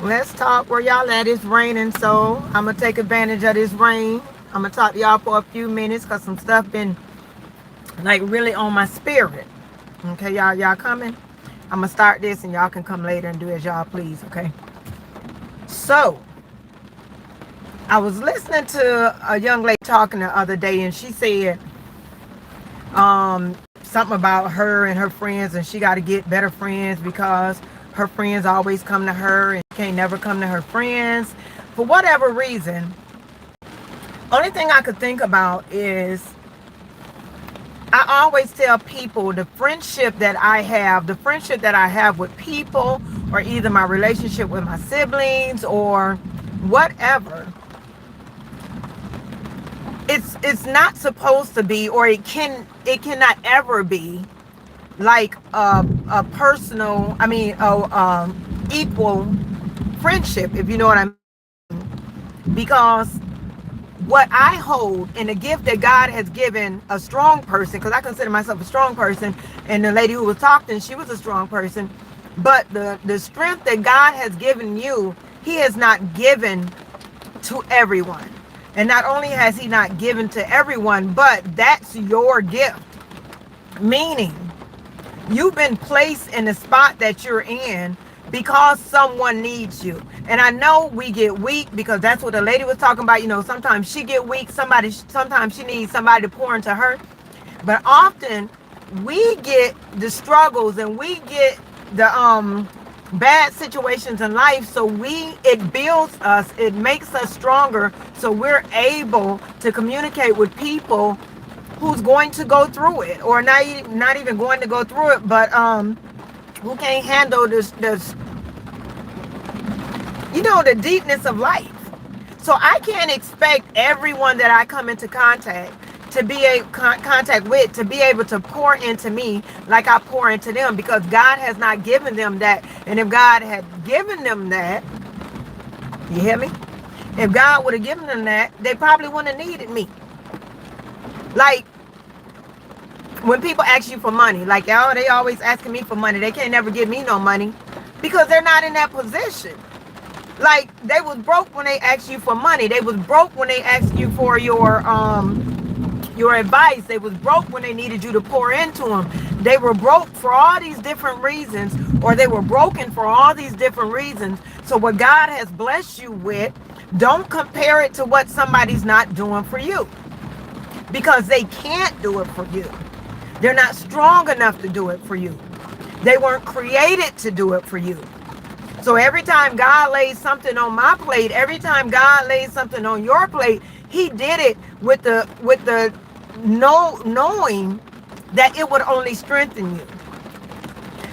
Let's talk where y'all at. It's raining, so I'm gonna take advantage of this rain. I'm gonna talk to y'all for a few minutes because some stuff been like really on my spirit. Okay, y'all coming? I'm gonna start this and y'all can come later and do as y'all please, okay? So I was listening to a young lady talking the other day, and she said something about her and her friends, and she got to get better friends because her friends always come to her and she can't never come to her friends for whatever reason. Only thing I could think about is I always tell people the friendship that I have with people, or either my relationship with my siblings or whatever, it's not supposed to be, or it cannot ever be like a personal, equal friendship, if you know what I mean. Because what I hold and the gift that God has given a strong person, because I consider myself a strong person, and the lady who was talking, she was a strong person, but the strength that God has given you, he has not given to everyone. And not only has he not given to everyone, but that's your gift. Meaning, you've been placed in the spot that you're in because someone needs you. And I know we get weak because that's what the lady was talking about. You know, sometimes she get weak. Sometimes she needs somebody to pour into her. But often we get the struggles and we get the bad situations in life, so it builds us, it makes us stronger, so we're able to communicate with people who's going to go through it, or not even going to go through it, but who can't handle this the deepness of life. So I can't expect everyone that I come into contact with to be able to pour into me like I pour into them, because God has not given them that. And if God had given them that, you hear me? If God would have given them that, they probably wouldn't have needed me. Like when people ask you for money, like, oh, they always asking me for money. They can't never give me no money because they're not in that position. Like, they was broke when they asked you for money. They was broke when they asked you for your advice. They was broke when they needed you to pour into them. They were broke for all these different reasons, or they were broken for all these different reasons. So what God has blessed you with, don't compare it to what somebody's not doing for you, because they can't do it for you. They're not strong enough to do it for you. They weren't created to do it for you. So every time God lays something on my plate, every time God lays something on your plate, he did it with the knowing that it would only strengthen you.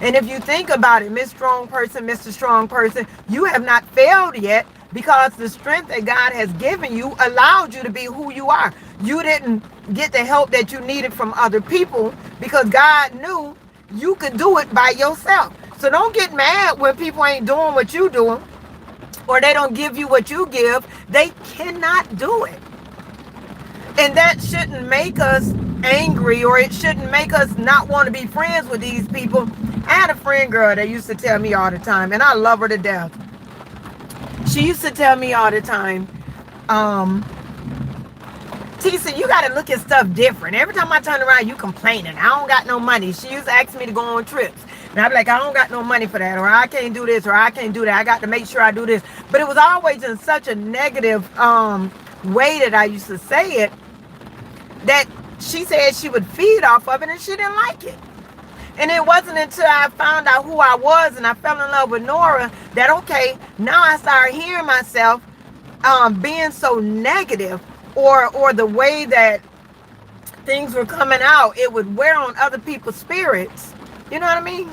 And if you think about it, Miss Strong Person, Mr. Strong Person, you have not failed yet, because the strength that God has given you allowed you to be who you are. You didn't get the help that you needed from other people because God knew you could do it by yourself. So don't get mad when people ain't doing what you doing, or they don't give you what you give. They cannot do it. And that shouldn't make us angry, or it shouldn't make us not want to be friends with these people. I had a friend girl that used to tell me all the time, and I love her to death. She used to tell me all the time, Tisa, you got to look at stuff different. Every time I turn around, you complaining. I don't got no money. She used to ask me to go on trips. And I'd be like, I don't got no money for that, or I can't do this, or I can't do that. I got to make sure I do this. But it was always in such a negative way that I used to say it, that she said she would feed off of it, and she didn't like it. And it wasn't until I found out who I was and I fell in love with Nora that, okay, now I started hearing myself being so negative, or the way that things were coming out, it would wear on other people's spirits. You know what I mean?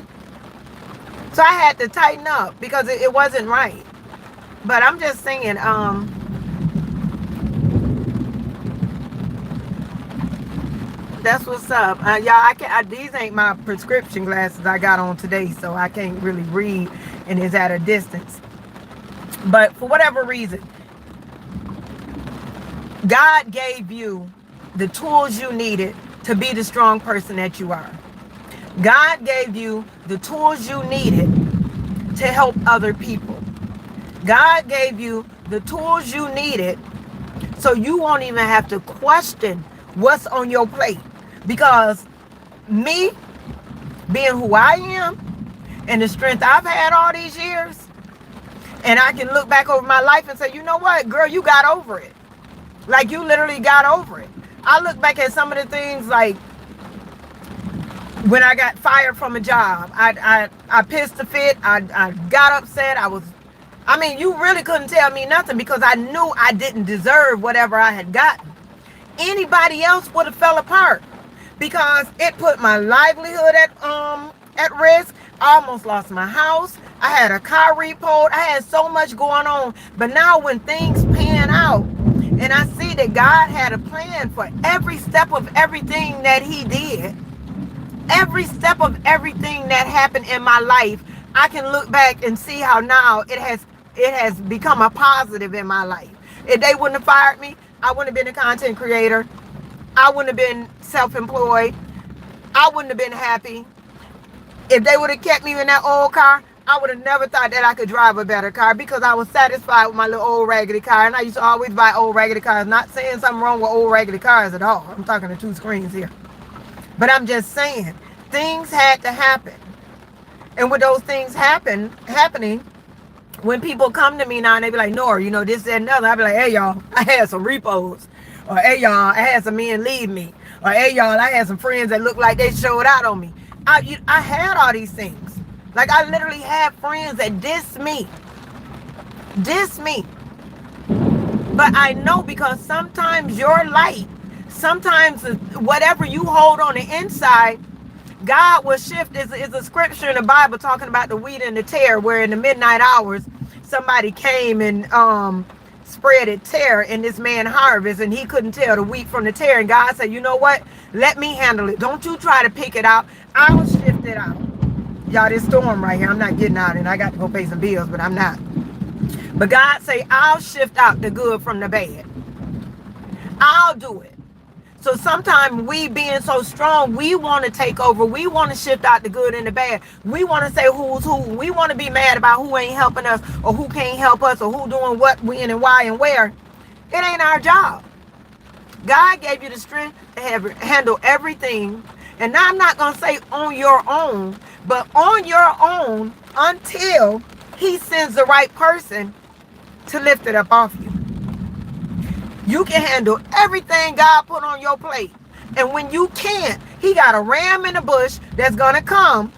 So I had to tighten up because it wasn't right. But I'm just saying, that's what's up. Y'all, these ain't my prescription glasses I got on today, so I can't really read, and it's at a distance. But for whatever reason, God gave you the tools you needed to be the strong person that you are. God gave you the tools you needed to help other people. God gave you the tools you needed so you won't even have to question what's on your plate. Because me being who I am and the strength I've had all these years, and I can look back over my life and say, you know what, girl, you got over it. Like, you literally got over it. I look back at some of the things, like when I got fired from a job, I pissed a fit. I got upset. You really couldn't tell me nothing because I knew I didn't deserve whatever I had gotten. Anybody else would have fell apart because it put my livelihood at risk. I almost lost my house. I had a car repoed. I had so much going on. But now when things pan out and I see that God had a plan for every step of everything that he did, every step of everything that happened in my life, I can look back and see how now it has become a positive in my life. If they wouldn't have fired me, I wouldn't have been a content creator. I wouldn't have been self-employed. I wouldn't have been happy. If they would have kept me in that old car, I would have never thought that I could drive a better car because I was satisfied with my little old raggedy car. And I used to always buy old raggedy cars. Not saying something wrong with old raggedy cars at all. I'm talking to two screens here. But I'm just saying, things had to happen. And with those things happening, when people come to me now and they be like, Nora, you know, this, that, and other, I be like, hey, y'all, I had some repos. Or, hey, y'all, I had some men leave me. Or, hey, y'all, I had some friends that looked like they showed out on me. I had all these things. Like, I literally had friends that diss me. But I know because sometimes your light, sometimes whatever you hold on the inside, God will shift. Is a scripture in the Bible talking about the wheat and the tare, where in the midnight hours, somebody came and spread a tare in this man's harvest, and he couldn't tell the wheat from the tare. And God said, you know what? Let me handle it. Don't you try to pick it out. I'll shift it out. Y'all, this storm right here, I'm not getting out, and I got to go pay some bills, but I'm not. But God say, I'll shift out the good from the bad. I'll do it. So sometimes we being so strong, we want to take over. We want to shift out the good and the bad. We want to say who's who. We want to be mad about who ain't helping us or who can't help us or who doing what, when, and why, and where. It ain't our job. God gave you the strength to handle everything. And now I'm not going to say on your own, but on your own until he sends the right person to lift it up off you. You can handle everything God put on your plate. And when you can't, he got a ram in the bush that's going to come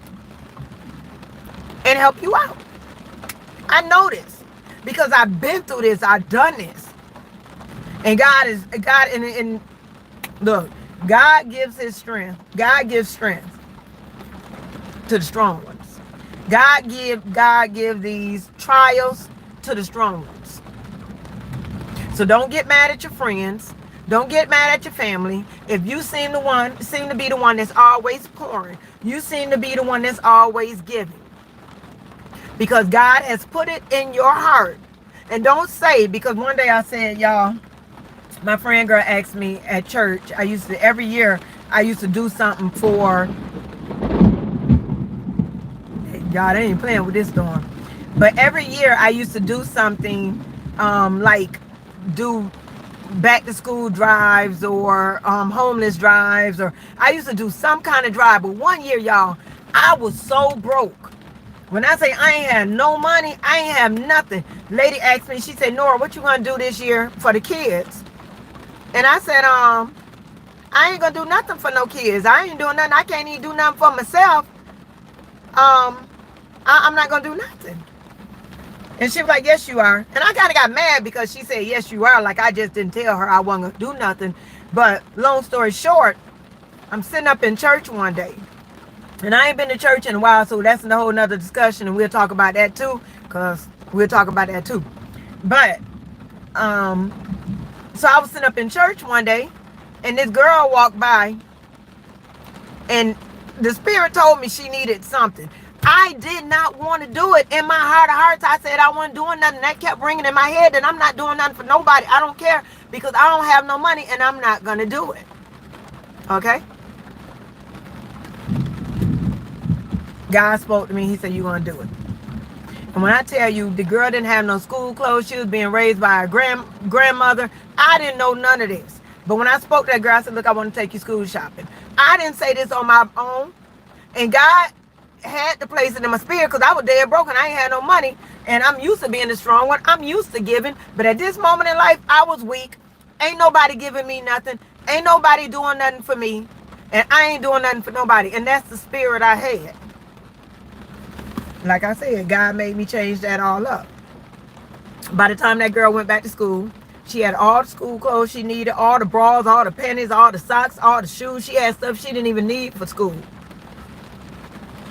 and help you out. I know this because I've been through this. I've done this. And look, God gives his strength. God gives strength to the strong ones. God give these trials to the strong ones. So don't get mad at your friends. Don't get mad at your family. If you seem to be the one that's always pouring, you seem to be the one that's always giving. Because God has put it in your heart. And don't say, because one day I said, y'all, my friend girl asked me at church, every year, I used to do something for, y'all, they ain't playing with this storm. But every year I used to do something like do back to school drives or homeless drives, or I used to do some kind of drive. But one year, y'all, I was so broke. When I say I ain't have no money, I ain't have nothing. Lady asked me, she said, Nora, what you gonna do this year for the kids? And I said, I ain't gonna do nothing for no kids. I ain't doing nothing. I can't even do nothing for myself. I'm not gonna do nothing. And she was like, yes, you are. And I kind of got mad because she said, yes, you are. Like, I just didn't tell her I wasn't going to do nothing. But long story short, I'm sitting up in church one day. And I ain't been to church in a while, so that's a whole nother discussion. And we'll talk about that too. But, so I was sitting up in church one day. And this girl walked by. And the Spirit told me she needed something. I did not want to do it. In my heart of hearts, I said I wasn't doing nothing. That kept ringing in my head that I'm not doing nothing for nobody. I don't care because I don't have no money and I'm not going to do it. Okay? God spoke to me. He said, you're going to do it. And when I tell you the girl didn't have no school clothes, she was being raised by her grandmother. I didn't know none of this. But when I spoke to that girl, I said, look, I want to take you school shopping. I didn't say this on my own. And God had to place it in my spirit because I was dead broke and I ain't had no money. And I'm used to being the strong one. I'm used to giving. But at this moment in life, I was weak. Ain't nobody giving me nothing. Ain't nobody doing nothing for me. And I ain't doing nothing for nobody. And that's the spirit I had. Like I said, God made me change that all up. By the time that girl went back to school, she had all the school clothes she needed, all the bras, all the panties, all the socks, all the shoes. She had stuff she didn't even need for school.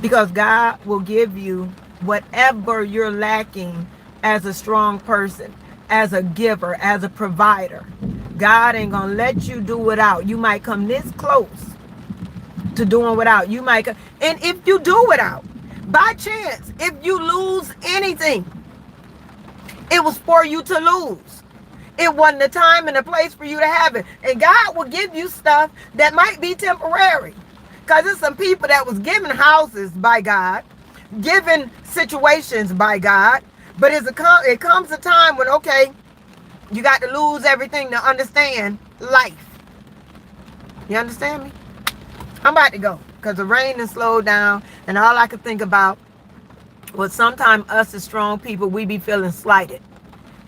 Because God will give you whatever you're lacking as a strong person, as a giver, as a provider. God ain't going to let you do without. You might come this close to doing without. You might come, and if you do without, by chance, if you lose anything, it was for you to lose. It wasn't the time and the place for you to have it. And God will give you stuff that might be temporary. Because there's some people that was given houses by God, given situations by God. But it comes a time when, okay, you got to lose everything to understand life. You understand me? I'm about to go because the rain has slowed down. And all I could think about was sometimes us as strong people, we be feeling slighted.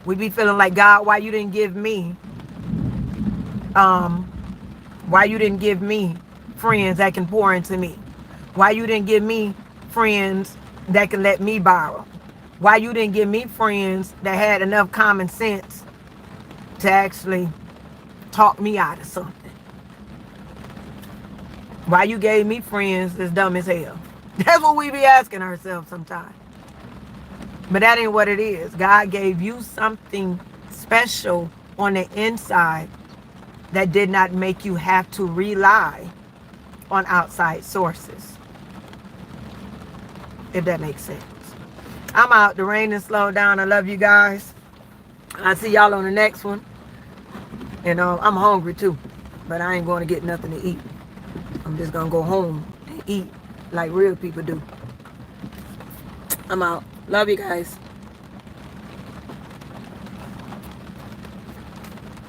We be feeling like, God, why you didn't give me friends that can pour into me? Why you didn't give me friends that can let me borrow? Why you didn't give me friends that had enough common sense to actually talk me out of something? Why you gave me friends that's dumb as hell? That's what we be asking ourselves sometimes. But that ain't what it is. God gave you something special on the inside that did not make you have to rely on outside sources. If that makes sense. I'm out. The rain is slowed down. I love you guys. I'll see y'all on the next one. And I'm hungry too. But I ain't going to get nothing to eat. I'm just going to go home and eat like real people do. I'm out. Love you guys.